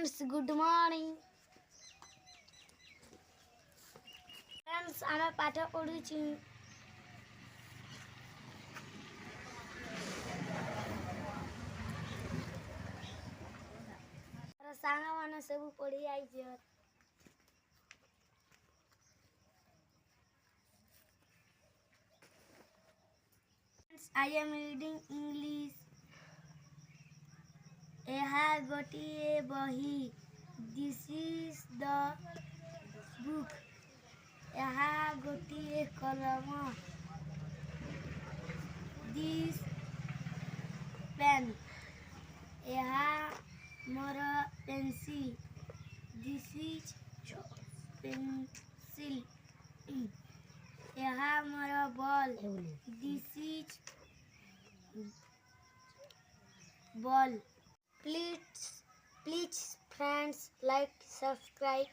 Friends, good morning. Friends, ଆମେ ପାଠ ପଢୁଛୁ। ସାଙ୍ଗମାନେ ସବୁ ପଢି ଆଇଛ। I am reading English. ଏହା ଗୋଟିଏ ବହି। This is the book. ଏହା ଗୋଟିଏ କଲମ। This pen. ଏହା ମୋର ପେନ୍ସିଲ୍। This is pencil. ଏହା ମୋର ball. This is ball. Please friends, like, subscribe.